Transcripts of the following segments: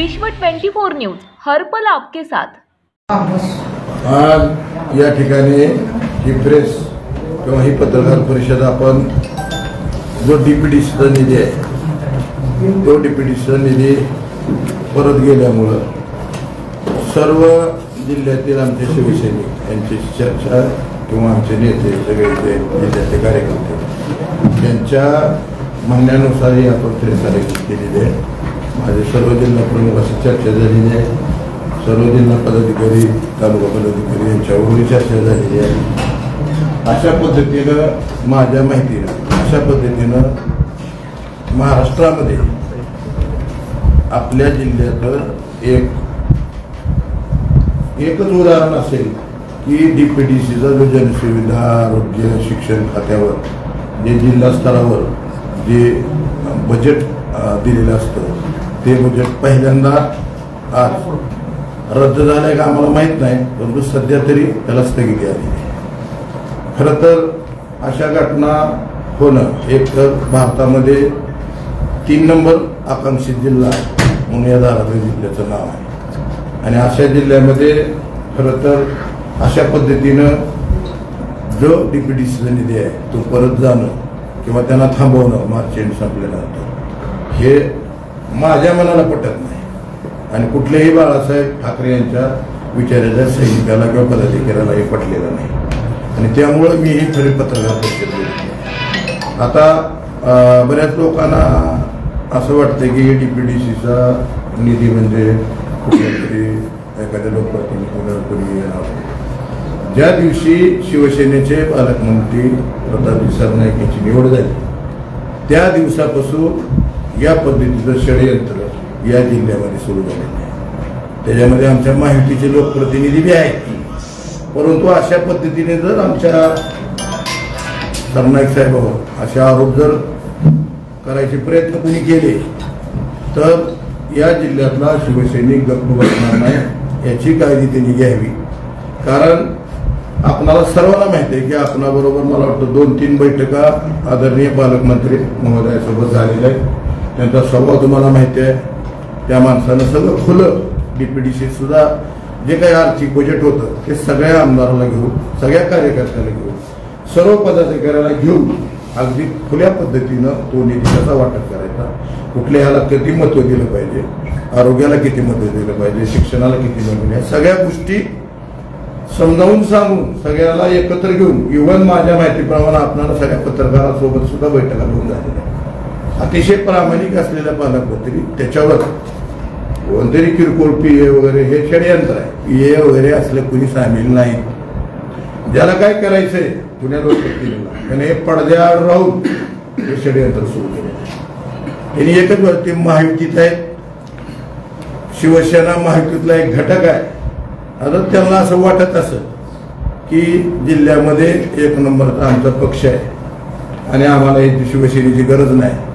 विश्व 24 न्यूज हर पल आपके साथ। आज या ठिकाणी ही प्रेस किंवा ही पत्रकार परिषद आपण जो डीपीडीसीचा निधी आहे तो डीपीडीसीचा निधी परत गेल्यामुळं सर्व जिल्ह्यातील आमचे शिवसैनिक यांची चर्चा किंवा आमचे नेते सगळे जिल्ह्याचे कार्यकर्ते यांच्या म्हणण्यानुसार ही आपण प्रेस आयोजित केलेली आहे। माझे सर्व जिल्हा प्रमुखांशी चर्चा झालेली आहे, सर्व जिल्हा पदाधिकारी तालुका पदाधिकारी यांच्यावरून चर्चा झालेली आहे। अशा पद्धतीनं माझ्या माहितीनं अशा पद्धतीनं महाराष्ट्रामध्ये आपल्या जिल्ह्यात एकच उदाहरण असेल की डीपीडीसीचा जो जनसुविधा आरोग्य शिक्षण खात्यावर जे जिल्हा स्तरावर जे बजेट दिलेलं असतं ते बजेट पहिल्यांदा आज रद्द झालंय का आम्हाला माहीत नाही, परंतु सध्या तरी त्याला स्थगिती आली आहे। खरं तर अशा घटना होणं एक तर भारतामध्ये 3 नंबर आकांक्षित जिल्हा म्हणून या धाराशिव जिल्ह्याचं नाव आहे आणि अशा जिल्ह्यामध्ये खरं तर अशा पद्धतीनं जो डीपीडीसीचा निधी आहे तो परत जाणं किंवा त्यांना थांबवणं मार्च एंड संपल्यानंतर हे माझ्या मनाला पटत नाही आणि कुठल्याही बाळासाहेब ठाकरे यांच्या विचाराच्या सैनिकाला किंवा पदाधिकाऱ्याला हे पटलेलं नाही आणि त्यामुळं मी ही खरी पत्रकार परिषद घेतली। आता बऱ्याच लोकांना असं वाटतं की डीपीडीसीचा निधी म्हणजे कुठल्या तरी एखाद्या लोकप्रतिनिधीला कोणी येणार। ज्या दिवशी शिवसेनेचे पालकमंत्री प्रतापजी सरनाईक यांची निवड झाली त्या दिवसापासून या पद्धतीचं षडयंत्र या जिल्ह्यामध्ये सुरू झालेलं आहे। त्याच्यामध्ये आमच्या माहितीचे लोकप्रतिनिधी बी आहेत, परंतु अशा पद्धतीने जर आमच्या सरनाईक साहेबांवर असे आरोप जर करायचे प्रयत्न कोणी केले तर या जिल्ह्यातला शिवसैनिक गप्प बसणार नाही याची काळजी त्यांनी घ्यावी। कारण आपणाला सर्वांना माहिती आहे की आपणाबरोबर मला वाटतं 2-3 बैठका आदरणीय पालकमंत्री महोदयासोबत झालेल्या आहेत। त्यांचा स्वभाव तुम्हाला माहिती आहे, त्या माणसानं सगळं खुलं डीपीडीसी सुद्धा जे काही आर्थिक बजेट होतं ते सगळ्या आमदाराला घेऊन सगळ्या कार्यकर्त्याला घेऊन सर्व पदाधिकाऱ्याला घेऊन अगदी खुल्या पद्धतीनं तो निधी कसा वाटप करायचा, कुठल्या ह्याला किती महत्त्व दिलं पाहिजे, आरोग्याला किती महत्त्व दिलं पाहिजे, शिक्षणाला किती महत्त्व या सगळ्या गोष्टी समजावून सांगून सगळ्याला एकत्र घेऊन इव्हन माझ्या माहितीप्रमाणे आपल्याला सगळ्या पत्रकारांसोबत सुद्धा बैठका घेऊन झालेल्या अतिशय प्रामाणिक असलेल्या पालकमंत्री त्याच्यावर कोणतरी किरकोळ पीए वगैरे हे षडयंत्र आहे। पीए वगैरे असले कुणी सामील नाही। ज्याला काय करायचंय पुण्या लोकप्रतिनिधीला त्याने हे पडद्याआड राहून हे षडयंत्र सुरू केले। त्यांनी एकच वरती महायुतीत आहेत, शिवसेना महायुतीतला एक घटक आहे। आता त्यांना असं वाटत असं की जिल्ह्यामध्ये 1 नंबरचा आमचा पक्ष आहे आणि आम्हाला याची शिवसेनेची गरज नाही,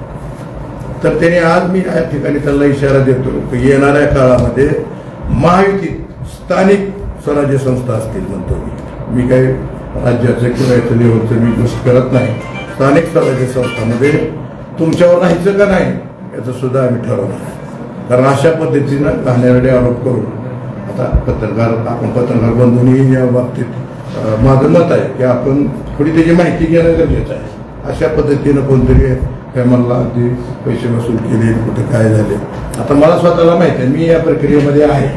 तर त्याने आज मी या ठिकाणी त्याला इशारा देतो की येणाऱ्या काळामध्ये महायुतीत स्थानिक स्वराज्य संस्था असतील म्हणतो मी काही राज्याचं किंवा याचं लेवलचं मी गोष्ट करत नाही। स्थानिक स्वराज्य संस्थांमध्ये तुमच्यावर राहायचं का नाही याचं सुद्धा आम्ही ठरवणार, कारण अशा पद्धतीनं घाणेरडे आरोप करून आता आपण पत्रकार बंधूंनी या बाबतीत माझं मत आहे की आपण थोडी त्याची माहिती घेणं गरजेचं आहे। अशा पद्धतीनं कोणतरी काय म्हणला ते पैसे वसूल केले कुठे काय झाले, आता मला स्वतःला माहिती आहे मी या प्रक्रियेमध्ये आहे।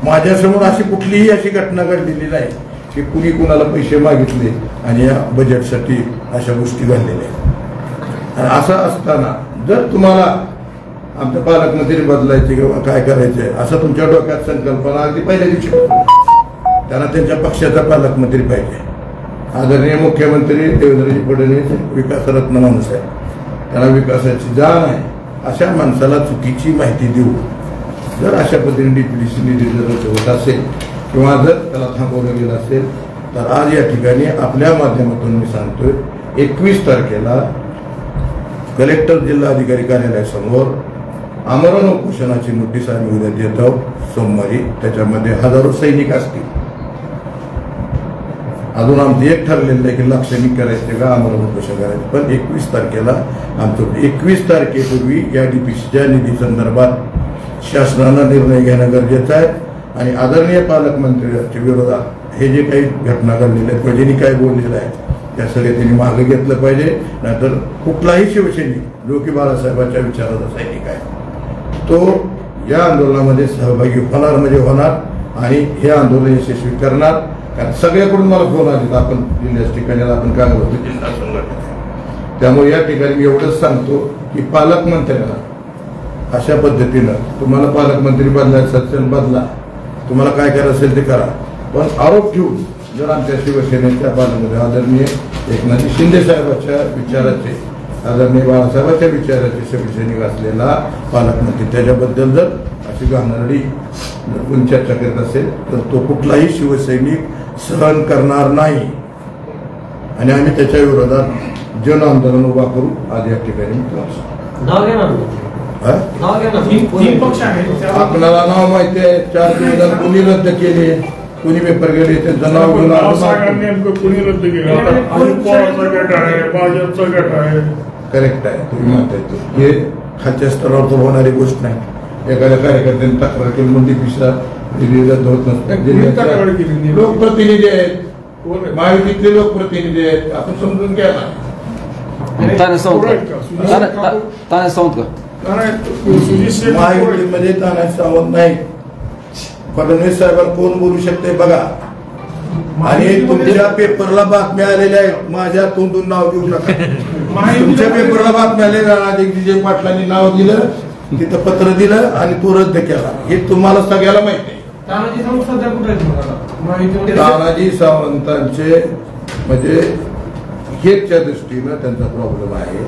माझ्यासमोर अशी कुठलीही अशी घटना घडलेली नाही की कुणी कुणाला पैसे मागितले आणि या बजेटसाठी अशा गोष्टी घडलेल्या आहेत। आणि असं असताना जर तुम्हाला आमच्या पालकमंत्री बदलायचे किंवा काय करायचे असं तुमच्या डोक्यात संकल्पना अगदी पहिल्या दिवशी त्यांना त्यांच्या पक्षाचा पालकमंत्री पाहिजे। आदरणीय मुख्यमंत्री देवेंद्रजी फडणवीस विकासरत्न माणूस आहे, त्याला विकासाची जाण आहे। अशा माणसाला चुकीची माहिती देऊ जर अशा पद्धतीने डीपीडीसी निधी जर होत असेल किंवा जर त्याला थांबवलं गेलं असेल तर आज या ठिकाणी आपल्या माध्यमातून मी सांगतोय 21 तारखेला कलेक्टर जिल्हाधिकारी कार्यालयासमोर आमरण उपोषणाची नोटीस आम्ही उद्या देत आहोत सोमवारी। त्याच्यामध्ये हजारो सैनिक असतील। अजून आमचं एक ठरलेलं आहे की लाक्षणिक करायचं का आमरण उपोषण करायचं, पण 21 तारखेला आमचं 21 तारखेपूर्वी या डीपीसीच्या निधी संदर्भात शासनानं निर्णय घेणं गरजेचं आहे आणि आदरणीय पालकमंत्र्यांच्या विरोधात हे जे काही घटना घडलेल्या आहेत किंवा ज्यांनी काय बोललेलं आहे त्या सगळे त्यांनी मागे घेतलं पाहिजे. नाहीतर कुठलाही शिवसैनिक जो की बाळासाहेबांच्या विचाराचा सैनिक आहे तो या आंदोलनामध्ये सहभागी होणार म्हणजे होणार आणि हे आंदोलन यशस्वी करणार. कारण सगळ्याकडून मला फोन आले आपण जिल्ह्याच्या ठिकाणी आपण काय होतो जिल्हा संघटना. त्यामुळे या ठिकाणी मी एवढंच सांगतो की पालकमंत्र्यांना अशा पद्धतीनं तुम्हाला पालकमंत्री बदलायचं असेल बदला, तुम्हाला काय करायचं असेल ते करा, पण आरोप ठेवून जर आमच्या शिवसेनेच्या पालकमंत्री आदरणीय एकनाथ शिंदे साहेबांच्या विचाराचे आदरणीय बाळासाहेबांच्या विचाराचे शिवसैनिक असलेला पालकमंत्री त्याच्याबद्दल जर अशी घाणेरडी कोणी चर्चा करत असेल तर तो कुठलाही शिवसैनिक सहन करणार नाही आणि आम्ही त्याच्या विरोधात जन आंदोलन उभा करू. आज या ठिकाणी आपल्याला नाव माहिती आहे. 4 दिवस कोणी रद्द केले, कोणी पेपर गेले, त्यांचं नाव घेऊन नेमकं कोणी रद्द केलं. करेक्ट आहे तुम्ही म्हणताय. हे खालच्या स्तरावर तर होणारी गोष्ट नाही. एखाद्या कार्यकर्त्यांनी तक्रार केली म्हणजे पिसा रद्द होत नसतं. लोकप्रतिनिधी आहेत, महायुतीतले लोकप्रतिनिधी आहेत, आपण समजून घ्या ना. महायुतीमध्ये तानाजी सावंत नाही. फडणवीस साहेबांना कोण बोलू शकते बघा. आणि तुमच्या पेपरला बातम्या आलेल्या आहेत, माझ्या तोंडून नाव घेऊ नका. तुमच्या पेपरला बातम्या आलेल्या विजय पाटलांनी नाव दिलं, तिथं पत्र दिलं आणि तो रद्द केला. हे तुम्हाला सगळ्याला माहिती आहे. तानाजी सावंतांचे म्हणजे हेच्या दृष्टीनं त्यांचा प्रॉब्लेम आहे.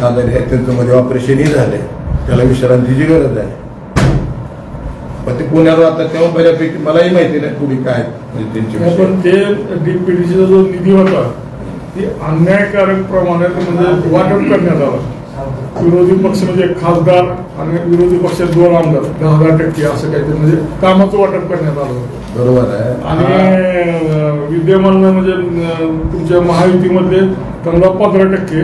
त्यांचं मध्ये ऑपरेशनही झालंय, त्याला विश्रांतीची गरज आहे. पण ते पुण्याला राहतात तेव्हा बऱ्यापैकी मलाही माहिती नाही पुढे काय म्हणजे त्यांची. पण ते डीपीडीसीचा जो निधी होता ती अन्यायकारक प्रमाणात म्हणजे वाटप करण्यात आला. विरोधी पक्ष म्हणजे खासदार आणि विरोधी पक्षात 2 आमदार 10% असं काहीतरी म्हणजे कामाचं वाटप करण्यात आलं होतं. बरोबर आहे. आणि विद्यमान म्हणजे तुमच्या महायुतीमध्ये त्यांना 15%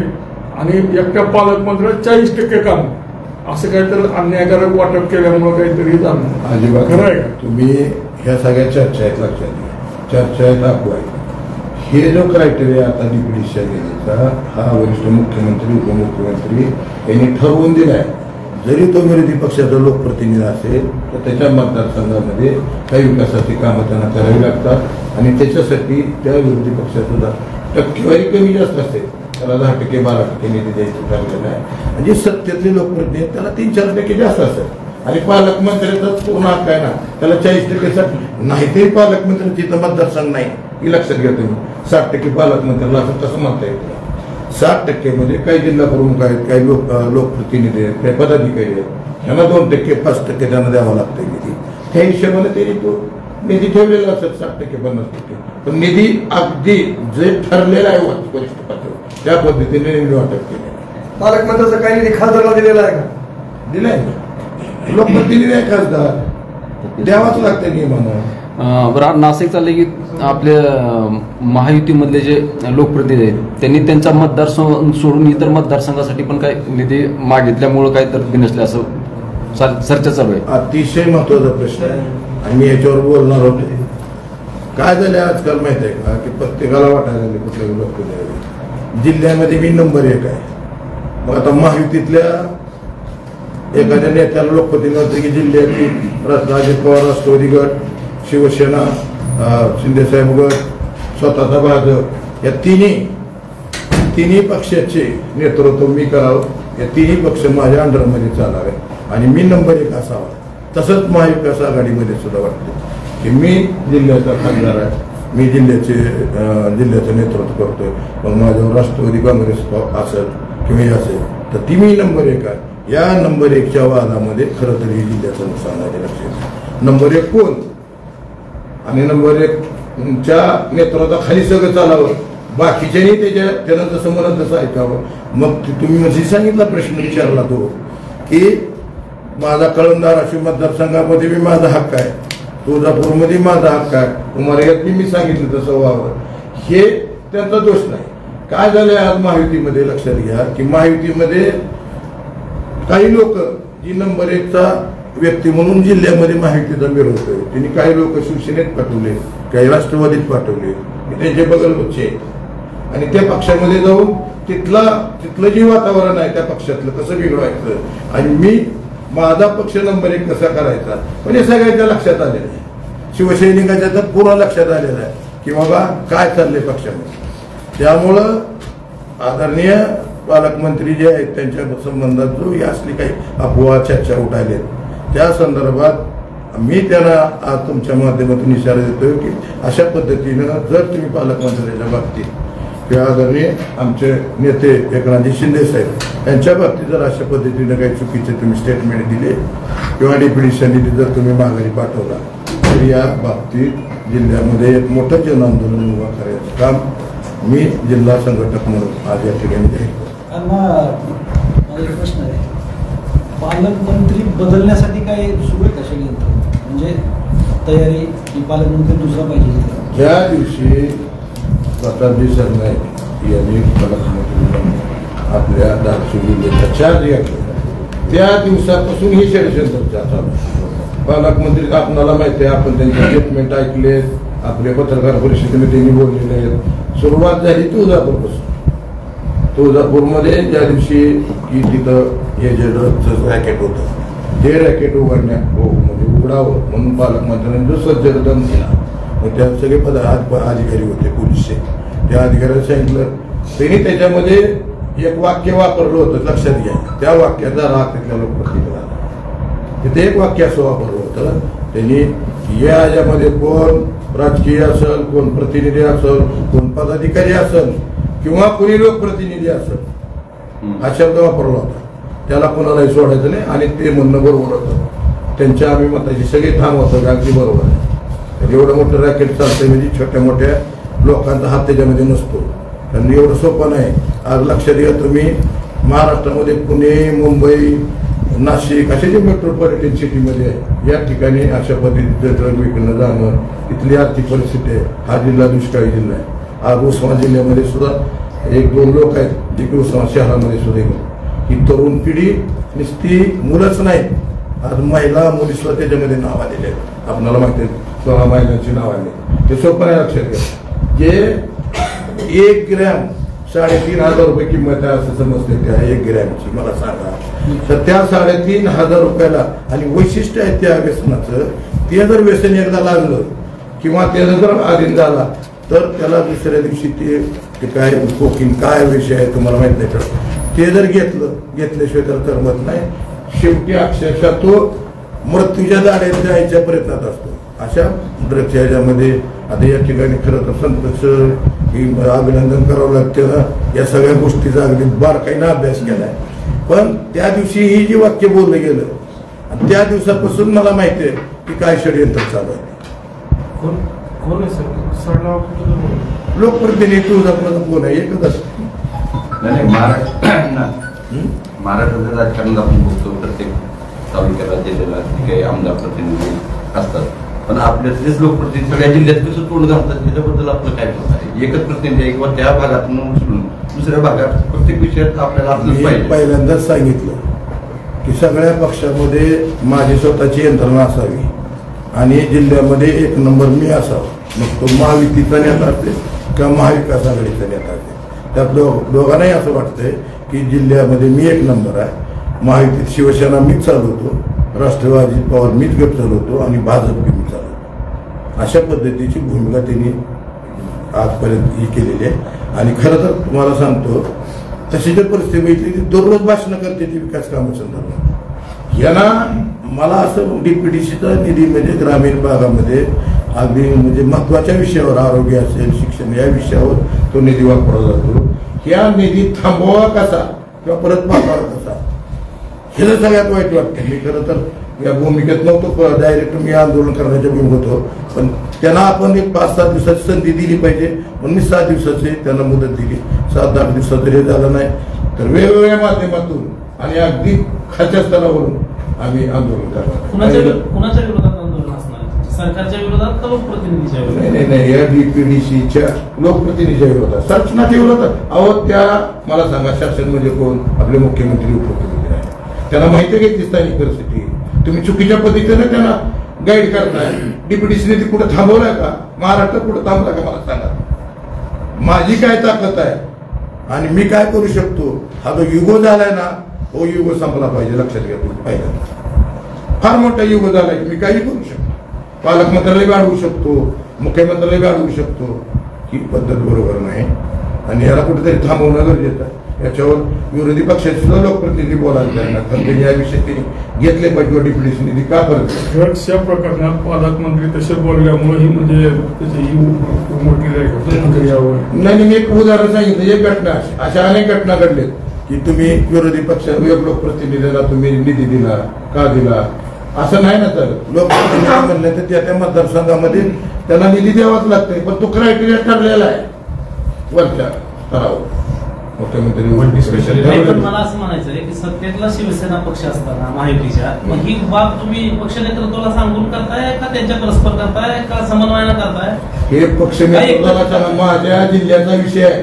आणि एकट्या पालकमंत्र्याला 40% काम असं काहीतरी अन्यायकारक वाटप केल्यामुळे काहीतरी झालं. अजिबात खरं आहे का? तुम्ही ह्या सगळ्या चर्चा आहेत लक्षात घ्या. चर्चा आहेत अफवा आहेत. हे जो क्रायटेरिया आता डीपीडीसीच्या गेलेचा हा वरिष्ठ मुख्यमंत्री उपमुख्यमंत्री यांनी ठरवून दिलाय. जरी तो विरोधी पक्षाचा लोकप्रतिनिधी असेल तर त्याच्या मतदारसंघामध्ये काही विकासाची कामं त्यांना करावी लागतात आणि त्याच्यासाठी त्या विरोधी पक्षाचं टक्केवारी कमी जास्त असेल त्याला 10% 12% निधी द्यायचं ठरलेलं आहे. म्हणजे सत्तेतले लोकप्रतिनिधी त्याला 3-4% जास्त असेल आणि पालकमंत्र्याचाच पूर्ण हक्क आहे ना, त्याला 40% नाहीतरी पालकमंत्र्यांची इथं मतदारसंघ नाही ही लक्षात घ्या तुम्ही. 60% पालकमंत्र्याला असं तसं म्हणता येतं. 60% म्हणजे काही जिल्हा प्रमुख आहेत, काही लोकप्रतिनिधी आहेत, काही पदाधिकारी आहेत, ह्यांना 2%, 5% त्यांना द्यावं लागतं निधी. त्या हिशोबाने त्यांनी तो निधी ठेवलेला असेल 60%, 50%. पण निधी अगदी जे ठरलेला आहे वरिष्ठ पातळीवर त्या पद्धतीने निधी वाटप केले. पालकमंत्र्याचा काही निधी खासदारला दिलेला आहे का? दिलाय. लोकप्रतिनिधी आहे खासदार, द्यावाच लागतं नियमानं. बरं, नाशिक चालले की आपल्या महायुतीमधले जे लोकप्रतिनिधी आहेत त्यांनी त्यांचा मतदारसंघ सोडून इतर मतदारसंघासाठी पण काय निधी मागितल्यामुळे काय तर बिनसले असं चर्चा चालू आहे. अतिशय महत्वाचा प्रश्न आहे आणि मी याच्यावर बोलणार होते. काय झालं आजकाल माहिती आहे का की प्रत्येकाला वाटायला लागले कुठल्याही लोकप्रतिनिधी जिल्ह्यामध्ये मी नंबर 1 आहे. मग आता महायुतीतल्या एखाद्या नेत्याला लोकप्रतिनिधी की जिल्ह्यातली अजित पवार राष्ट्रवादी गट, शिवसेना, शिंदेसाहेब गट, स्वतःचा भाजप या तिन्ही पक्षाचे नेतृत्व मी करावं. या तिन्ही पक्ष माझ्या अंडरमध्ये चालावे आणि मी नंबर 1 असावा. तसंच महाविकास आघाडीमध्ये सुद्धा वाटते की मी जिल्ह्याचा खासदार आहे, मी जिल्ह्याचं नेतृत्व करतोय. मग माझ्यावर राष्ट्रवादी काँग्रेस असेल किंवा हे असेल तर ती मी नंबर 1 आहे. या नंबर 1च्या वादामध्ये खरं तर ही जिल्ह्याचं नुकसान आहे. लक्षात नंबर 1 कोण आणि नंबर 1च्या नेतृत्वाखाली सगळं चालावं, बाकीच्यानी त्यानं जसं म्हणत तसं ऐकावं. मग तुम्ही म्हणजे सांगितला प्रश्न विचारला तो की माझा कळमदार अशी मतदारसंघामध्ये मी माझा हक्क आहे, तुळजापूरमध्ये माझा हक्क आहे, तुम्हाला यातली मी सांगितलं तसं व्हावं. हे त्यांचा दोष नाही. काय झालंय आज महायुतीमध्ये लक्षात घ्या की महायुतीमध्ये काही लोक जी नंबर 1चा व्यक्ती म्हणून जिल्ह्यामध्ये माहितीचा मिळवतोय. त्यांनी काही लोक शिवसेनेत पाठवले, काही राष्ट्रवादीत पाठवले, त्यांचे बगलबच्चे आहेत आणि त्या पक्षामध्ये जाऊन तिथलं जे वातावरण आहे त्या पक्षातलं कसं बिघडवायचं आणि मी माझा पक्ष नंबर 1 कसा करायचा पण हे सगळ्यांच्या लक्षात आलेलं आहे. शिवसैनिकांच्या तर पूर्ण लक्षात आलेलं आहे की बाबा काय चाललंय पक्षामध्ये. त्यामुळं आदरणीय पालकमंत्री जे आहेत त्यांच्या संबंधात जो ही असली काही अफवा चर्चा उठायलेत त्या संदर्भात मी त्यांना आज तुमच्या माध्यमातून इशारा देतोय की अशा पद्धतीनं जर तुम्ही पालकमंत्र्यांच्या बाबतीत किंवा आदरणीय आमचे नेते एकनाथजी शिंदे साहेब यांच्या बाबतीत जर अशा पद्धतीनं काही चुकीचे तुम्ही स्टेटमेंट दिले किंवा डेप्युटेशन निधी जर तुम्ही माघारी पाठवला तर या बाबतीत जिल्ह्यामध्ये एक मोठं जनआंदोलन उभा करायचं काम मी जिल्हा संघटक म्हणून आज या ठिकाणी जाईल. माझा एक प्रश्न आहे, पालकमंत्री बदलण्यासाठी काय सुरू आहे कशा म्हणजे तयारी की पालकमंत्री दुसरा पाहिजे? ज्या दिवशी प्रतापजी सरनाईक यांनी पालकमंत्री आपल्या दार्शनिक चार्ज घेतला त्या दिवसापासून ही षडयंत्र चालू. पालकमंत्री आपणाला माहिती आहे, आपण त्यांचे स्टेटमेंट ऐकले, आपल्या पत्रकार परिषदेमध्ये त्यांनी बोललेले आहेत. सुरुवात झाली तुळजापूरपासून. तुळजापूरमध्ये ज्या दिवशी की तिथं एजंटचं रॅकेट होतं ते रॅकेट म्हणजे उघडावं म्हणून पालकमंत्र्यांनी जो सज्जदन दिला मग त्या सगळे अधिकारी होते पोलीसचे त्या अधिकाऱ्यांनी सांगितलं त्यांनी त्याच्यामध्ये एक वाक्य वापरलं होतं लक्षात घ्या. त्या वाक्याचा राग तिथल्या लोकप्रतिनिधी आला. तिथे एक वाक्य असं वापरलं होतं त्यांनी याच्यामध्ये कोण राजकीय असेल, कोण प्रतिनिधी असेल, कोण पदाधिकारी असेल किंवा कोणी लोकप्रतिनिधी असेल हा शब्द वापरला होता. त्याला कोणालाही सोडायचं नाही आणि ते म्हणणं बरोबर होतं. त्यांच्या आम्ही मताची सगळी ठाम होतं अगदी बरोबर आहे. एवढं मोठं रॅकेट चालतंय म्हणजे छोट्या मोठ्या लोकांचा हात त्याच्यामध्ये नसतो कारण एवढं सोपं नाही. आज लक्षात घ्या तुम्ही महाराष्ट्रामध्ये पुणे, मुंबई, नाशिक असे जे मेट्रोपॉलिटन सिटीमध्ये आहे या ठिकाणी अशा पद्धतीचं ड्रग विकणं जाणं इथली आर्थिक परिस्थिती आहे. हा जिल्हा दुष्काळी जिल्हा आहे. आज उस्मानाबाद जिल्ह्यामध्ये सुद्धा 1-2 लोक आहेत जे की उस्मानाबाद शहरामध्ये सुद्धा ही तरुण पिढी नुसती मुलंच नाही आज महिला मुली सुद्धा त्याच्यामध्ये नाव आलेले आहेत. आपल्याला माहिती आहे 16 महिलांची नाव आले. ते सोपं आहे लक्षात घ्या. जे 1 ग्रॅम 3,500 रुपये किंमत आहे असं समजते त्या 1 ग्रॅमची मला सांगा तर त्या 3,500 रुपयाला आणि वैशिष्ट्य आहे त्या व्यसनाचं ते जर व्यसन एकदा लागलं किंवा त्याचा जर अधीन झाला तर त्याला दुसऱ्या दिवशी ते काय कोकिंग काय विषय आहे तुम्हाला माहित नाही ते जर घेतल्याशिवाय तर करमत नाही. शेवटी अक्षरशः तो मृत्यूच्या दाड्यात जायच्या प्रयत्नात असतो. अशा ड्रगच्या ह्याच्यामध्ये आता या ठिकाणी खरं तर संतोष अभिनंदन करावं लागतं. या सगळ्या गोष्टीचा अगदी बारकाईनं अभ्यास केलाय. पण त्या दिवशी ही जी वाक्य बोललं गेलं आणि त्या दिवसापासून मला माहिती आहे की काय षडयंत्र चालू आहे. लोकप्रतिनिधी तुळजापूरचा कोण आहे एकच असतो. महाराष्ट्राच्या राजकारणात आपण बघतो प्रत्येक तालुक्याला जिल्ह्याला काही आमदार प्रतिनिधी असतात पण आपल्यातलेच लोकप्रतिनिधी सगळ्या जिल्ह्यात कसं तोंड घालतात त्याच्याबद्दल आपलं काय मत आहे? एकच प्रतिनिधी किंवा त्या भागातून उचलून दुसऱ्या भागात प्रत्येक विषयात आपल्याला असलंच पाहिजे. पहिल्यांदाच सांगितलं की सगळ्या पक्षामध्ये माझी स्वतःची यंत्रणा असावी आणि जिल्ह्यामध्ये 1 नंबर मी असावा. मग तो महायुतीचा नेता असेल किंवा महाविकास आघाडीचा नेता असेल त्यात दोघांनाही असं वाटतंय की जिल्ह्यामध्ये मी 1 नंबर आहे. महायुतीत शिवसेना मीच चालवतो, राष्ट्रवादी पवार मीच गट चालवतो आणि भाजप मी चालवतो. अशा पद्धतीची भूमिका त्यांनी आजपर्यंत ही केलेली आहे आणि खरं तर तुम्हाला सांगतो तशी जर परिस्थिती बघितली ती दररोज भाषणं करते ती विकास कामं संदर्भात. यांना मला असं डीपीडीसीचा निधी म्हणजे ग्रामीण भागामध्ये अगदी म्हणजे महत्वाच्या विषयावर आरोग्य असेल शिक्षण या विषयावर तो निधी वापरला जातो. या निधी थांबवा कसा किंवा परत वापरावा कसा हे जर सगळ्यात वाईट वाटतं. मी खरं तर या भूमिकेत नव्हतो डायरेक्ट मी आंदोलन करण्याच्या भूमिकेत होतो पण त्यांना आपण एक 5-7 दिवसाची संधी दिली पाहिजे म्हणून मी 7 दिवसाची त्यांना मुदत दिली. 7-8 दिवसात जरी झालं नाही तर वेगवेगळ्या माध्यमातून आणि अगदी खालच्या स्तरावरून आम्ही आंदोलन करणार. कुणाच्या विरोधात आंदोलन असणार? सरकारच्या विरोधात का लोकप्रतिनिधीच्या विरोधात? नाही या डीपीडीसीच्या लोकप्रतिनिधीच्या विरोधात शासनाच्या विरोधात. अहो त्या मला सांगा शासन म्हणजे कोण? आपले मुख्यमंत्री उपमुख्यमंत्री आहे. त्यांना माहिती आहे की स्थानिक परिस्थिती तुम्ही चुकीच्या पद्धतीने त्यांना गाईड करताय. डिप्युटीसीने ती कुठं थांबवलाय का? महाराष्ट्रात कुठं थांबला का मला सांगा. माझी काय ताकद आहे आणि मी काय करू शकतो, हा जो युगो झालाय ना, हो युगो संपला पाहिजे. लक्षात घ्या तुम्ही. पाहिजे फार मोठा युग झालाय की मी काही करू शकतो. पालकमंत्र्याला वाढवू शकतो, मुख्यमंत्र्याला वाढवू शकतो. ही पद्धत बरोबर नाही आणि याला कुठेतरी थांबवणं गरजेचं आहे. याच्यावर विरोधी पक्षाचे सुद्धा लोकप्रतिनिधी बोलायला जाणार, तर ते याविषयी त्यांनी घेतले पाहिजे. डिप्युटी निधी का करत ड्रग्सच्या प्रकरणात पालकमंत्री तसे बोलल्यामुळे ही म्हणजे त्याची ही मोठी नाही. मी एक उदाहरण सांगितलं. एक घटना अशा अनेक घटना घडल्यात की तुम्ही विरोधी पक्ष लोकप्रतिनिधीला तुम्ही निधी दिला का दिला असं नाही ना. तर लोकप्रतिनिधी म्हणले तर त्या मतदारसंघामध्ये त्याला निधी द्यावाच लागतंय, पण तो क्रायटेरिया ठरलेला आहे वरच्या स्तरावर. मुख्यमंत्री नाही, पण मला असं म्हणायचं आहे की सत्तेतला शिवसेना पक्ष असताना महायुतीच्या, मग ही बाब तुम्ही पक्ष नेतृत्वाला सांगून करताय का त्यांच्या परस्पर करताय का समन्वयानं करताय? हे पक्ष नेतृत्वाला माझ्या जिल्ह्याचा विषय आहे.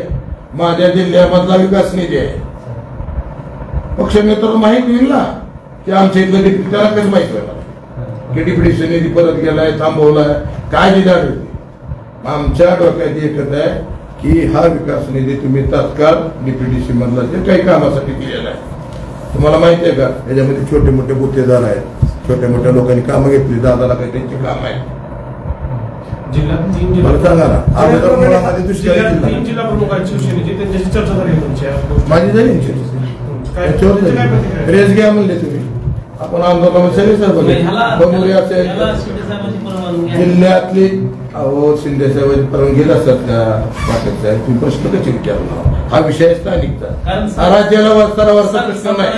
माझ्या जिल्ह्यामधला विकास निधी आहे. पक्ष नेतृत्व माहिती होईल ना की आमच्या इथलं डिप्युटी, त्याला कसं माहिती होणार की डिप्युटीचा निधी परत गेलाय, थांबवलाय, काय निधी आढळते. आमच्या डोक्यात एकच आहे की हा विकास निधी तुम्ही तात्काळ डिप्युटीसी मधला जे काही कामासाठी दिलेला आहे. तुम्हाला माहिती आहे का, याच्यामध्ये छोटे मोठे गुत्तेदार आहेत, छोट्या मोठ्या लोकांनी कामं घेतली, दादाला काही त्यांची काम आहे. जिल्ह्यात मला सांगा ना, मुळामध्ये दुसऱ्या तीन जिल्हा प्रमुख आहेत शिवसेनेचे, त्यांच्याशी चर्चा झाली तुमच्या? माझी झाली रेस घ्या म्हणले तुम्ही. आपण आंदोलन सगळे जिल्ह्यातली अहो शिंदे साहेबांची परवानगी असतात का? वाटत साहेब तुम्ही प्रश्न कसे विचारला? हा विषय स्थानिकचा, राज्याला स्तरावरचा प्रश्न नाही.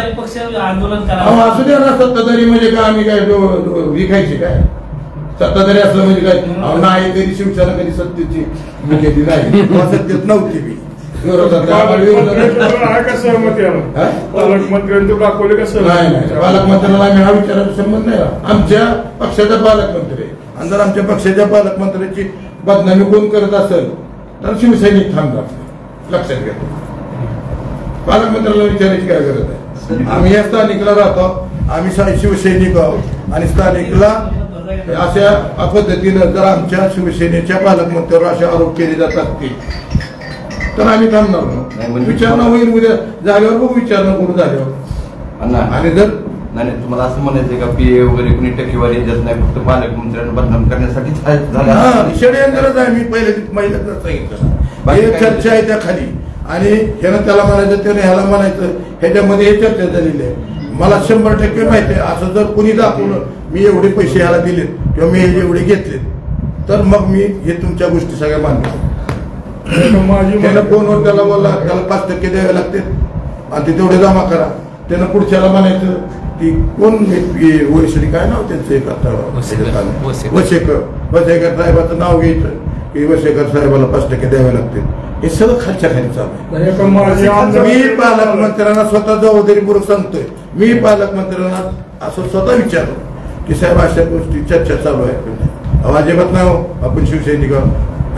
असू द्या ना. सत्ताधारी म्हणजे काय आम्ही काय विकायची काय? सत्ताधारी असलं म्हणजे काय? नाही, कधी शिवसेना कधी सत्तेची विकेली नाही, सत्तेत नव्हती मी. पालकमंत्र्यांनी दाखवले कसं नाही. पालकमंत्र्याला आम्ही हा विचारायचा संबंध नाही. आमच्या पक्षाचा पालकमंत्री आहे आणि जर आमच्या पक्षाच्या पालकमंत्र्याची बदनामी कोण करत असेल तर शिवसैनिक थांबतात. लक्षात घ्या. पालकमंत्र्याला विचारायची काय गरज आहे? आम्ही या स्थानिकला राहतो, आम्ही शिवसैनिक आहोत आणि स्थानिकला अशा पद्धतीनं जर आमच्या शिवसेनेच्या पालकमंत्र्यावर असे आरोप केले जात असतील तर आम्ही थांबणार नाही. विचारणा होईल उद्या झाल्यावर बघू, विचारणा करू झाल्यावर. आणि जर नाही तुम्हाला असं म्हणायचं का पीए वगैरे कुणी टक्केवारी देत नाही, फक्त पालकमंत्र्यांना बदनाम करण्यासाठी षडयंत्रच आहे. मी पहिल्यांदा सांगितलं हे चर्चा आहे त्या खाली आणि ह्यानं त्याला म्हणायचं, त्याने ह्याला म्हणायचं, ह्याच्यामध्ये हे चर्चा झालेली आहे. मला 100% माहिती आहे. असं जर कुणी दाखवलं मी एवढे पैसे ह्याला दिलेत किंवा मी एवढे घेतलेत तर मग मी हे तुमच्या गोष्टी सगळ्या मानतो. त्यानं फोनवर त्याला बोलला त्याला 5% द्यावे लागते आणि ते तेवढे जमा करा. त्यानं पुढच्याला म्हणायचं की कोण वैश्री काय नाव त्यांचं एक आता वसेकर साहेबाचं नाव घ्यायचं की वसेकर साहेबाला 5% द्यावे लागतील. हे सगळं खालच्या खाली चालू आहे. मी पालकमंत्र्यांना स्वतः जबाबदारीपूर्वक सांगतोय. मी पालकमंत्र्यांना असं स्वतः विचारलं की साहेब अशा गोष्टी चर्चा चालू आहे. अजिबात नाही हो, आपण शिवसैनिक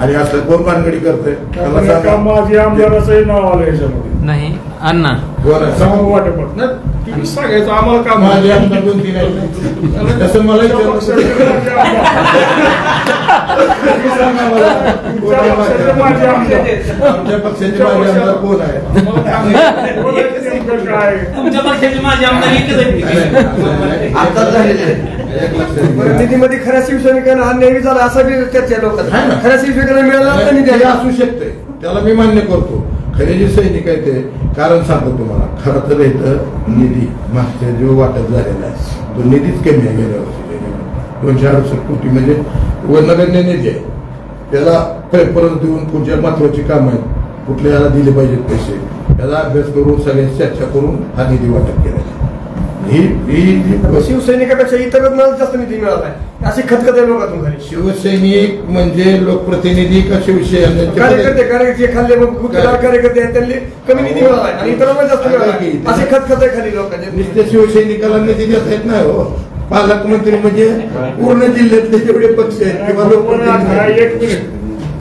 आणि असं कोण भानगडी करतोय माझी आमदाराचंही नाव आलं याच्यामध्ये नाही. अण्णा वाटप सांगायचं आम्हाला काम. माझे आमदार 2-3 आहेत तसं मला आमच्या पक्षाचे माझे आमदार कोण आहे? तुमच्या पक्षाचे माझे आमदार निधीमध्ये खऱ्या शिवसैनिकांना हा नेहमी झाला असा बी चर्चा लोकांना. खऱ्या शिवसैनिकांना मिळाला निधी असू शकते, त्याला मी मान्य करतो. खरे जे सैनिक आहे ते कारण सांगतो तुम्हाला. खरं तर इथं निधी मागच्या जो वाटप झालेला आहे तो निधीच कमी आहे. गेल्या वर्षी 268 कोटी म्हणजे नगण्य निधी आहे. त्याला परत देऊन पुढच्या महत्वाची कामं आहेत, कुठल्या याला दिले पाहिजेत पैसे, त्याचा अभ्यास करून सगळ्यांची चर्चा करून हा निधी वाटप केला. शिवसैनिकापेक्षा इतर जास्त निधी मिळालाय अशी खतखत आहे लोकांतून झाली. शिवसैनिक म्हणजे लोकप्रतिनिधी का शिवसेना कार्यकर्ते खाल्ले कार्यकर्ते आहेत त्यांनी कमी निधी मिळालाय आणि इतरांना जास्त मिळाला अशी खतखत आहे खाली लोकांची. नुसत्या शिवसैनिकाला निधी देता येत नाही हो. पालकमंत्री म्हणजे पूर्ण जिल्ह्यातले जेवढे पक्ष आहेत किंवा लोकप्रतिनिधी. एक मिनिट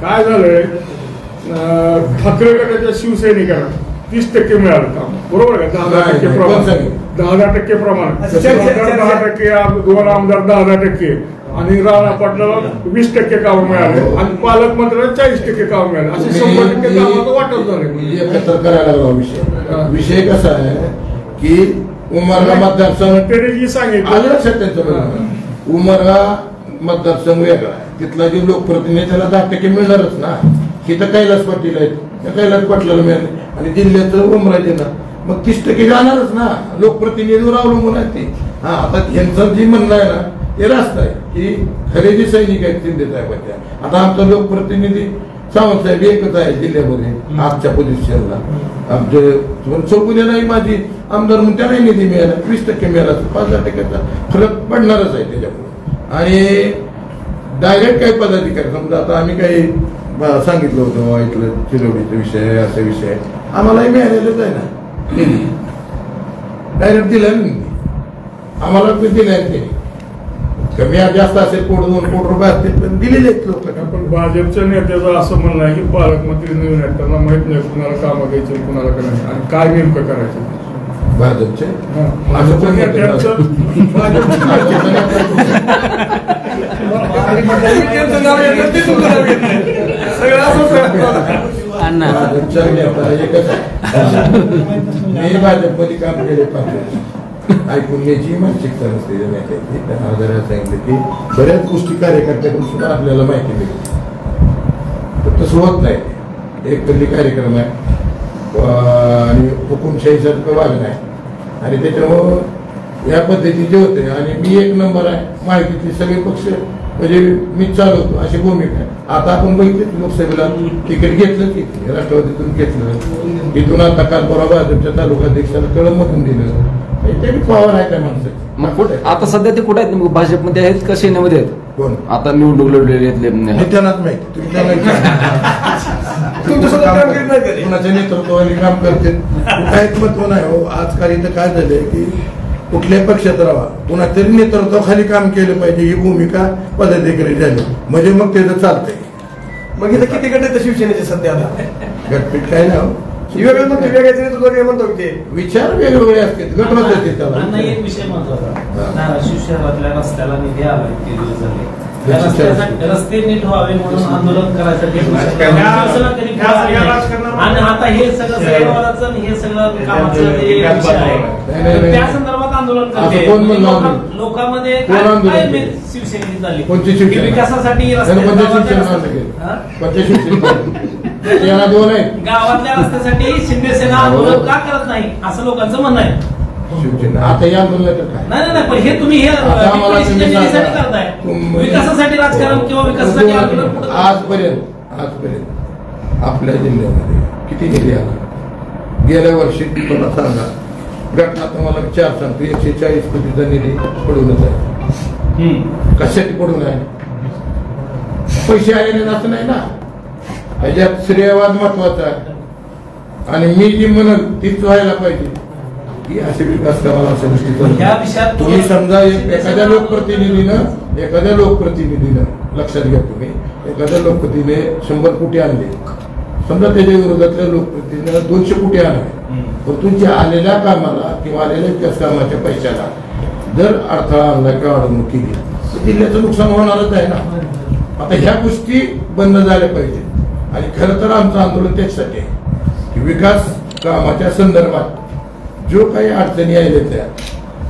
काय झालंय, ठाकरे गटाच्या शिवसैनिकांना 30% मिळालं काम, बरोबर आहे का? 10% 10% प्रमाण, अच्छा, चर्चा. 10%, 2 आमदार 10% आणि राणा पाटलाला 20% काम मिळाले आणि पालकमंत्र्याला 40% काम मिळाले, असे 100% कामाचं वाटप झाले. एकत्र करायला लागला विषय कसा आहे की उमरगा मतदारसंघ त्यांनी सांगितलं आलं लक्षात त्यांचं म्हणणं. उमरगा मतदारसंघ वेगळा आहे, तिथला जे लोकप्रतिनिधी त्याला 10% मिळणारच ना. इथं कैलास पाटील आहेत, त्या कैलास पाटलाला मिळाले आणि जिल्ह्याचं उमराजेंना मग 30% जाणारच ना. लोकप्रतिनिधीवर अवलंबून आहेत ते. हा आता यांचं जे म्हणणं आहे ना ते रास्त आहे की खरे जे सैनिक आहेत शिंदे साहेबांच्या, आता आमचा लोकप्रतिनिधी सावंत साहेब एकच आहे जिल्ह्यामध्ये आजच्या पोझिशनला. आमचे चौगुले नाही माझी आमदार म्हणून त्याला निधी मिळाला, 20% मिळाला, 5-10% फरक पडणारच आहे त्याच्यामुळे. आणि डायरेक्ट काही पदाधिकारी समजा आता आम्ही काही सांगितलं होतं ऐकलं चिरवडीचा विषय असा विषय आम्हालाही मिळालेलंच आहे ना. डायरेक्ट दिलं ना आम्हाला दिलं आहे ते. कमी जास्त असेल 1-2 कोटी रुपये असतील पण दिलेले आहेत लोक. पण भाजपच्या नेत्याचं असं म्हणणं आहे की पालकमंत्री नवीन आहेत, त्यांना माहित नाही कुणाला कामं घ्यायचं कुणाला करायचं आणि काय नेमकं करायचं. भाजपचे असं पण नेत्यांचं भाजपच्या नेता एकच आहे. मी भाजपमध्ये काम केले 5 वर्ष. ऐकून घ्यायची मानसिकता नसते नेत्याची. त्यांना जरा सांगितलं की बऱ्याच गोष्टी कार्यकर्त्याकडून सुद्धा आपल्याला माहिती मिळते, तर तसं होत नाही. एक कल्ली कार्यक्रम आहे आणि हुकुमशाहीसारखं वागणं आहे आणि त्याच्यामुळं या पद्धतीचे होते. आणि मी 1 नंबर आहे, माहितीतले सगळे पक्ष म्हणजे मी चालवतो अशी भूमिका आहे. आता आपण बघितलं लोकसभेला तिकीट घेतलं की राष्ट्रवादीतून घेतलं, इथून आता काल परवा भाजपच्या तालुकाध्यक्षाला कळममधून दिलं. त्याची पॉवर आहे त्या माणसाची. मग कुठे आता सध्या ते कुठे आहेत, भाजपमध्ये आहेत का सेनेमध्ये आहेत? कोण आता निवडणूक लढलेले त्यांनाच माहिती. तुम्ही त्यांना कुणाच्या नेतृत्वाने काम करते काहीच महत्व नाही हो. आजकाल इथं काय झालंय की कुठल्याही पक्षात राहा कुणातरी नेतृत्वाखाली काम केलं पाहिजे ही भूमिका पदाधिकारी झाली म्हणजे मग त्याचं चालतंय. मग इथं किती गट आहेत शिवसेनेचे सध्या आता? गटपीट काय ना वेगळं मग वेगळ्याचे नेतृत्व काय म्हणतो ते विचार वेगवेगळे असतात गटवत असते त्याला. आणि एक विषय महत्वाचा, धाराशिव शहरातल्या रस्त्याला निधी आला इतके दिवस झाले, त्या रस्त्यासाठी रस्ते नीट व्हावे म्हणून आंदोलन करायसाठी आणि आता हे सगळं सगळं हे सगळं कामाचं जे विषय आहे त्या संदर्भात आंदोलन करते लोकांमध्ये काय शिवसेनेची झाली कोणती विकासासाठी गावातल्या रस्त्यासाठी शिंदे सेना आंदोलन का करत नाही असं लोकांचं म्हणणं आहे. आता या आंदोलनाचं काय नाही पण हे तुम्ही हे करताय विकासासाठी राजकारण किंवा विकासासाठी आंदोलन. आजपर्यंत आपल्या जिल्ह्यामध्ये किती निधी आला गेल्या वर्षी तुम्हाला सांगा घटना तुम्हाला 4 सांगतो 140 कोटीचा निधी पडूनच आहे. कशासाठी पडून आहे? पैसे आलेले असं नाही ना. ह्याच्यात श्रेयवाद महत्वाचा आहे आणि मी जी म्हणत तीच व्हायला पाहिजे की असे विकास कामाला असं तुम्ही समजा एखाद्या लोकप्रतिनिधीनं लक्षात घ्या तुम्ही एखाद्या लोकप्रतिनिधीने 100 कोटी आणले समजा त्याच्या विरोधातल्या लोकप्रतिनिधीनं 200 कोटी आणले तर तुमच्या आलेल्या कामाला किंवा आलेल्या विकास कामाच्या पैशाला जर अडथळा आणला किंवा अडवणूक केली तर जिल्ह्याचं नुकसान होणारच आहे ना. आता ह्या गोष्टी बंद झाल्या पाहिजे आणि खरं तर आमचं आंदोलन त्याच्यासाठी आहे की विकास कामाच्या संदर्भात जो काही अडचणी आल्या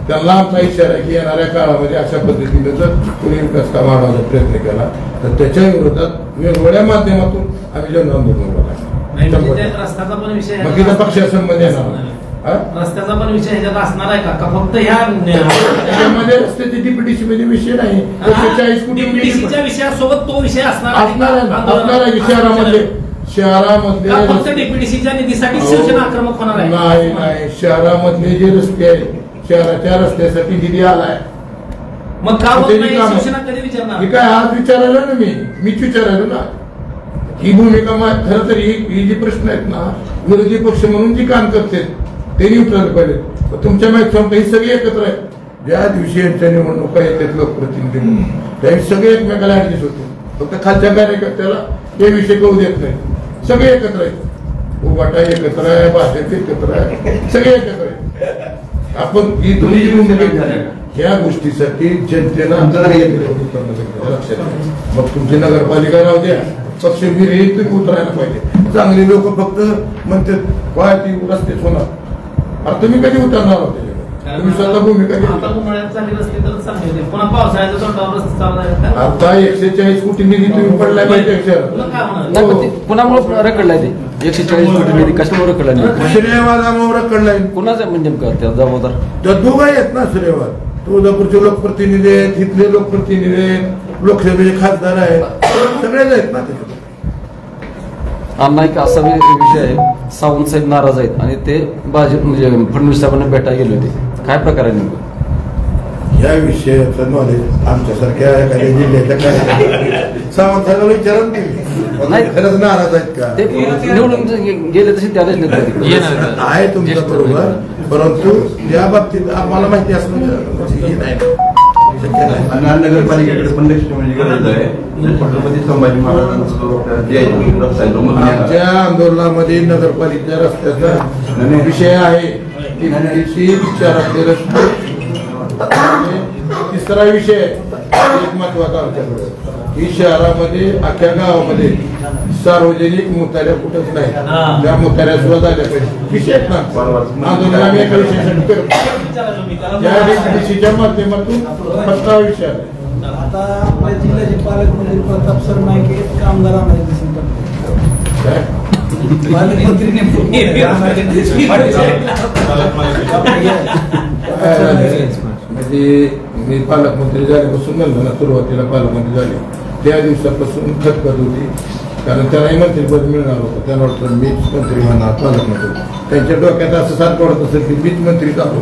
त्यांना आमचा इशारा आहे की येणाऱ्या काळामध्ये अशा पद्धतीने जर कोणी विकास काम आणण्याचा प्रयत्न केला तर त्याच्या विरोधात वेगवेगळ्या माध्यमातून आम्ही जन आंदोलन करणार. रस्त्याचा पण विषय बाकीचा पक्षासंबंध येणार रस्त्याचा पण विषय ह्याच्यात असणार आहे का फक्त ह्यामध्ये रस्त्याची डीपीडीसी मध्ये विषय नाही 140 कोटी डीपीडीसीच्या विषयासोबत तो विषय असणार आहे शहरामधले फक्त डीपीडीसीच्या निधीसाठी शिवसेना आक्रमक होणार आहे. नाही शहरामधले जे रस्ते आहेत शहराच्या रस्त्यासाठी निधी आलाय मग का शिवसेना कधी विचारणार? काय आज विचारायला ना मीच विचारायला ना ही भूमिका खरं तर ही जी प्रश्न आहेत ना विरोधी पक्ष म्हणून जी काम करते ते विचारलं पाहिजे. तुमच्या माहिती सांगता ही सगळी एकत्र आहेत ज्या दिवशी यांच्या निवडणुका येतात लोकप्रतिनिधी म्हणून त्यावेळी सगळे एकमेकाला ऍडजस्ट होते. फक्त खालच्या कार्यकर्त्याला हे विषय कळू देत नाही. सगळे एकत्र आहेत उभाटा एकत्र आहे भाजप एकत्र आहे सगळे एकत्र आहेत आपण ही तुम्ही जी भूमिका घेतली, ह्या गोष्टीसाठी जनतेला लक्षात घ्या. मग तुमची नगरपालिका राहू द्या, पक्ष विरहित तुम्ही उतरायला पाहिजे. चांगली लोक फक्त म्हणतात काय ती रस्तेच होणार. आता तुम्ही कधी उतरणार आहोत त्याच्याकडे? तुम्ही स्वतः भूमिका आता घेतली. उन्हाळ्यात चांगली रस्ते तर चांगले होते, पुन्हा पावसाळ्याचं तोंडावर रस्ते चालू आहेत का? आता 140 कोटी निधी तुम्ही पडलाय पाहिजे तुला काय होणार? नाही, पण ते पुण्यामुळे रखडलाय ते 140 कोटी निधी कशामुळे रखडला नाही? श्रेयवादामुळे रखडलाय. कुणाचा म्हणजे नेमकं त्या जबाबदार? त्या दोघं आहेत ना श्रेयवाद. तुळजापूरचे लोकप्रतिनिधी आहेत, इथले लोकप्रतिनिधी आहेत, लोकसभेचे खासदार आहेत, सगळेच आहेत ना त्याच्यात. अण्णा एक असा विषय आहे, सावंत साहेब नाराज आहेत आणि ते भाजप म्हणजे फडणवीस साहेबांना भेटायला गेले होते. काय प्रकार आहे नेमकं? या विषयाचं नॉलेज आमच्यासारख्या एखाद्या जिल्ह्याच्या काय सावंत साहेबांना विचारत नाही, खरंच नाराज आहेत का? ते निवडून गेले तसे त्यालाच नाही. आहे तुमचं बरोबर, परंतु या बाबतीत आम्हाला माहिती असणं हे नाही. आणि नगरपालिकेकडे पण लक्ष ठेवण्याची गरज आहे. छत्रपती संभाजी महाराजांचं आमच्या आंदोलनामध्ये नगरपालिका रस्त्याचा विषय आहे. विचारातले रस्ते. तिसरा विषय एक महत्वाचा आमच्याकडे की शहरामध्ये अख्ख्या गावामध्ये सार्वजनिक मुताऱ्या कुठंच नाही. त्या मुताऱ्या सुद्धा झाल्या पाहिजे. विषय आहेत ना आंदोलन आम्ही एका विषयासाठी करतो. त्या DPDCच्या माध्यमातून फक्त हा विषय आहे. आता आपल्या जिल्ह्याचे पालकमंत्री प्रताप सरनाईक एक आमदार आणायचे काय? पालकमंत्रीने म्हणजे मी पालकमंत्री झाल्यापासून म्हणलं ना, सुरुवातीला पालकमंत्री झाले त्या दिवसापासून खतखत होती. कारण त्यांनाही मंत्रिपद मिळणार होतं. त्यांना वाटतं मीच मंत्री होणार, पालकमंत्री. त्यांच्या डोक्यात असं सारखं वाटत असेल की मीच मंत्री झालो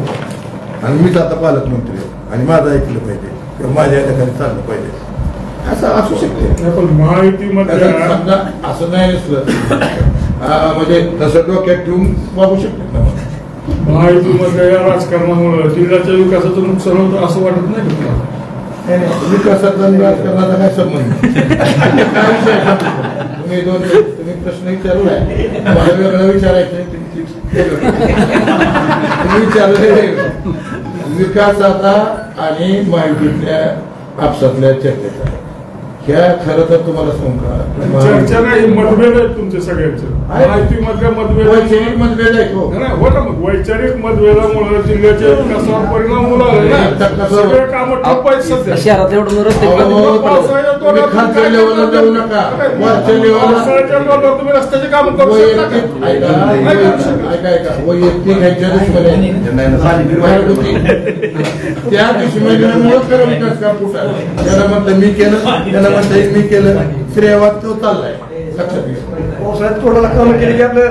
आणि मीच आता पालकमंत्री आहे आणि माझं ऐकलं पाहिजे किंवा माझ्या याच्याखाली चाललं पाहिजे, असं असू शकते. पण महायुतीमध्ये समजा असं नाही नसलं म्हणजे तसं डोक्यात ठेवून वागू शकते ना. महायुतीमध्ये या राजकारणामुळे जिल्ह्याच्या विकासाचं नुकसान होतं असं वाटत नाही का तुम्हाला? विकासाचा आणि राजकारणाचा काय संबंध? काय विषय आहे? तुम्ही प्रश्न विचारलाय, मला वेगळं विचारायचं तुम्ही विचारले. विकासाचा आणि माहितीतल्या आपसातल्या चर्चेचा ह्या खरं तर तुम्हाला सांगू चर्चा नाही, मतभेद आहेत तुमचे सगळ्यांचे. माहितीमधल्या वैचारिक मतभेद आहे तो. हो ना, मग वैचारिक मतभेदामुळे जिल्ह्याच्या विकासावर परिणाम होणार. सगळे कामं ठप्प आहेत सध्या. शहरात एवढं रस्ते तुम्ही खालच्या लेवलला जाऊ नका, वरच्या लेवलला तुम्ही रस्त्याचे काम करू शकता. ऐका वैयक्तिक ह्यांच्या दुश्मनी त्या दुश्मनीमुळे खरं विकास काम कुठं. त्याला म्हणतं मी केलं, त्याला म्हणता मी केलं, श्रेयवाद तो चाललाय. लक्षात घ्या. पावसाळ्यात थोडा कामं केली की आपलं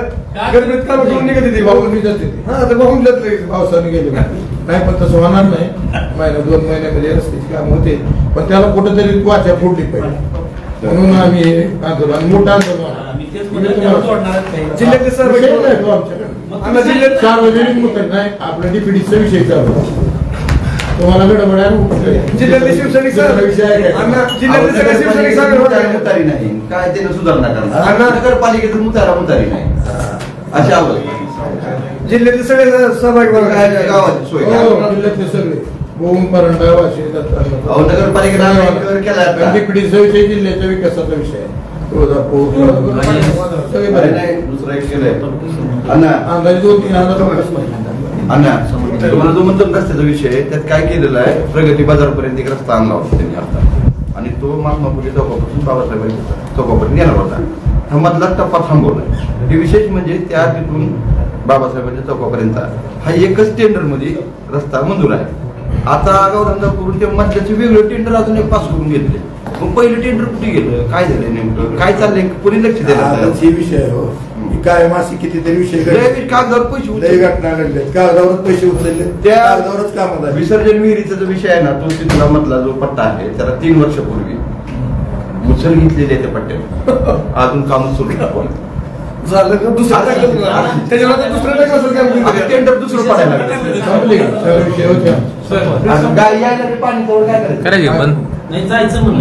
गरजेत कामं करून निघत ती वाहून जाते. हा तर वाहून जात पावसाने गेले नाही, पण तसं होणार नाही. महिना 2 महिन्यामध्ये रस्त्याची काम होते, पण त्याला कुठेतरी वाचा फोडली पाहिजे. म्हणून आम्ही हे आंदोलन मोठं आंदोलन जिल्ह्यातले जिल्ह्यात सार्वजनिक मुद्दे नाही. आपल्या DPDCचा विषय चालू तुम्हाला जिल्ह्यातले शिवसैनिक विषय आहे का? जिल्ह्यातले सगळे शिवसैनिक मुतारी नाही काय त्यानं सुधारणा करणार. नगरपालिकेतून मुतारी नाही अशा अवस्था. जिल्ह्यातले सगळे सहभागी गावाची सोय जिल्ह्यातले सगळे ओम परंडा वाशी नगरपालिकेला DPDCचा विषय जिल्ह्याच्या विकासाचा विषय आहे. तुळजापूर सगळे बरे दुसरा एक केलंय अंदाजे 2-3 अण्णा तुम्हाला जो मतदान रस्त्याचा विषय आहे त्यात काय केलेलं आहे, प्रगती बाजारपर्यंत एक रस्ता आणला होता त्यांनी आता, आणि तो महात्मापुरी चौकापासून बाबासाहेब चौकापर्यंत येणार होता. हा मधला टप्पा थांबवलाय. हे विशेष म्हणजे त्या तिथून बाबासाहेबांच्या चौकापर्यंत हा एकच टेंडर मध्ये रस्ता मंजूर आहे. आता आगाऊ करून ते मधल्याचे वेगळे टेंडर अजून एक पास करून घेतले. मग पहिलं टेंडर कुठे गेलं, काय झालं नेमकं, काय चाललंय, कोणी लक्ष दिलं? विषय हो काय मासी कितीतरी विषय कागदावर पैसे घटना घडल्या, कागदावरच पैसे उचलले, त्या कागदावरच काम झालं. विसर्जन विहिरीचा जो विषय आहे ना, तो तिथला मधला जो पट्टा आहे त्याला 3 वर्षापूर्वी मुसल घेतलेले त्या पट्ट्यात अजून काम सुरू झालं का दुसरं त्याच्यानंतर दुसरं टेंडर दुसरं पडायला गाय यायला पाणी काय करायचं नाही जायचं म्हणून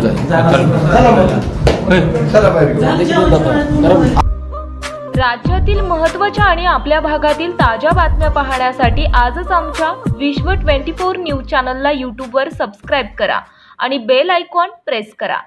चला बाहेर. राज्यातील महत्त्वाच्या आणि आपल्या भागातील ताज्या बातम्या पाहण्यासाठी आजच आमच्या विश्व 24 न्यूज चॅनलला यूट्यूबवर सबस्क्राईब करा आणि बेल आयकॉन प्रेस करा.